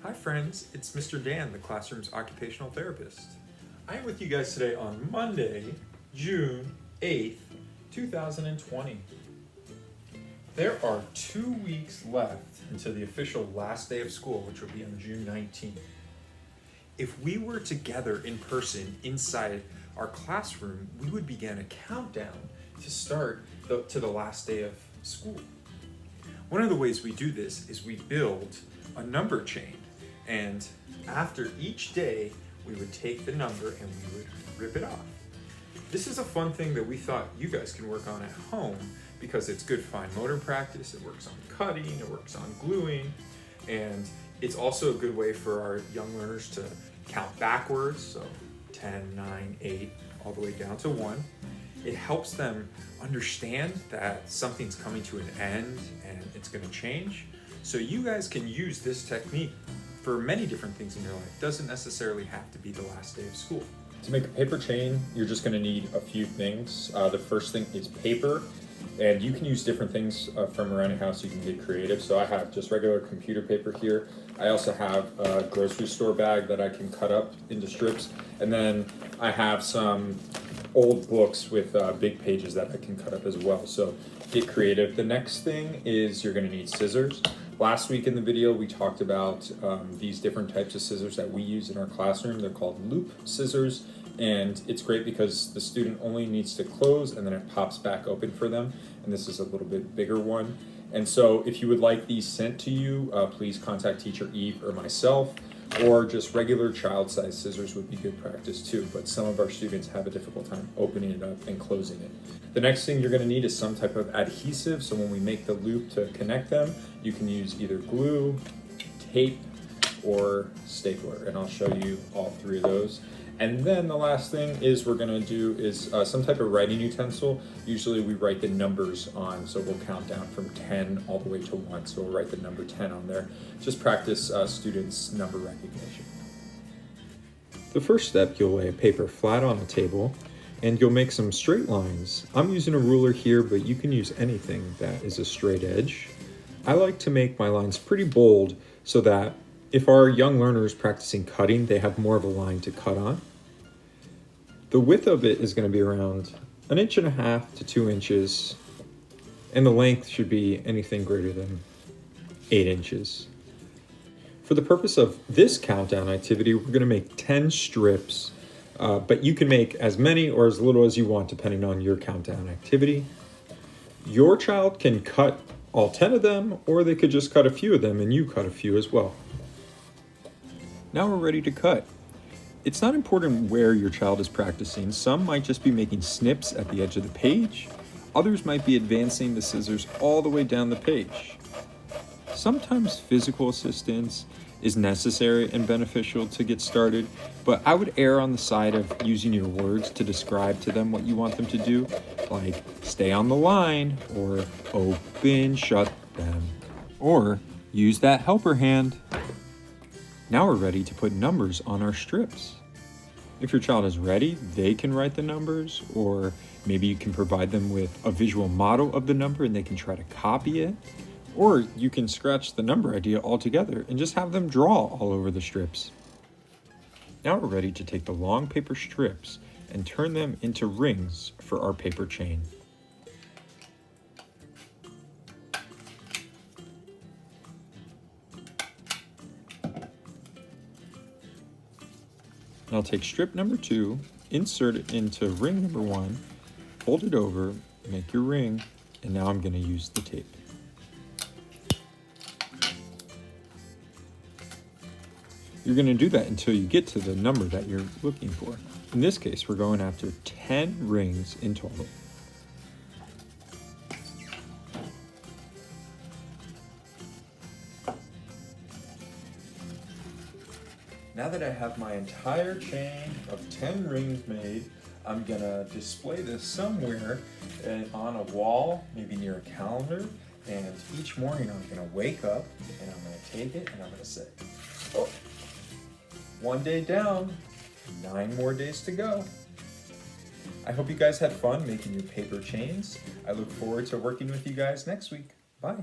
Hi friends, it's Mr. Dan, the classroom's occupational therapist. I am with you guys today on Monday, June 8th, 2020. There are 2 weeks left until the official last day of school, which will be on June 19th. If we were together in person inside our classroom, we would begin a countdown to start to the last day of school. One of the ways we do this is we build a number chain, and after each day we would take the number and we would rip it off. This is a fun thing that we thought you guys can work on at home because it's good fine motor practice, it works on cutting, it works on gluing, and it's also a good way for our young learners to count backwards, so 10, 9, 8, all the way down to 1. It helps them understand that something's coming to an end and it's going to change. So you guys can use this technique for many different things in your life. It doesn't necessarily have to be the last day of school. To make a paper chain, you're just going to need a few things. The first thing is paper, and you can use different things from around your house. You can get creative. So I have just regular computer paper here. I also have a grocery store bag that I can cut up into strips, and then I have some old books with big pages that I can cut up as well. So get creative. The next thing is you're going to need scissors. Last week in the video we talked about these different types of scissors that we use in our classroom. They're called loop scissors, and it's great because the student only needs to close and then it pops back open for them, and this is a little bit bigger one. And so if you would like these sent to you, please contact Teacher Eve or myself, or just regular child-sized scissors would be good practice too, but some of our students have a difficult time opening it up and closing it. The next thing you're going to need is some type of adhesive, so when we make the loop to connect them, you can use either glue, tape, or stapler, and I'll show you all three of those. And then the last thing is we're going to do is some type of writing utensil. Usually we write the numbers on, so we'll count down from 10 all the way to 1, so we'll write the number 10 on there. Just practice students' number recognition. The first step, you'll lay a paper flat on a table and you'll make some straight lines. I'm using a ruler here, but you can use anything that is a straight edge. I like to make my lines pretty bold so that if our young learners practicing cutting, they have more of a line to cut on. The width of it is going to be around 1.5 to 2 inches, and the length should be anything greater than 8 inches. For the purpose of this countdown activity, we're going to make 10 strips, but you can make as many or as little as you want depending on your countdown activity. Your child can cut all 10 of them, or they could just cut a few of them and you cut a few as well. Now we're ready to cut. It's not important where your child is practicing. Some might just be making snips at the edge of the page. Others might be advancing the scissors all the way down the page. Sometimes physical assistance is necessary and beneficial to get started, but I would err on the side of using your words to describe to them what you want them to do, like stay on the line, or open, shut them, or use that helper hand. Now we're ready to put numbers on our strips. If your child is ready, they can write the numbers, or maybe you can provide them with a visual model of the number and they can try to copy it. Or you can scratch the number idea altogether and just have them draw all over the strips. Now we're ready to take the long paper strips and turn them into rings for our paper chain. Now take strip number 2, insert it into ring number 1, fold it over, make your ring, and now I'm going to use the tape. You're going to do that until you get to the number that you're looking for. In this case, we're going after 10 rings in total. Now that I have my entire chain of 10 rings made, I'm gonna display this somewhere on a wall, maybe near a calendar, and each morning I'm gonna wake up and I'm gonna take it and I'm gonna say, oh, 1 day down, 9 more days to go. I hope you guys had fun making your paper chains. I look forward to working with you guys next week. Bye.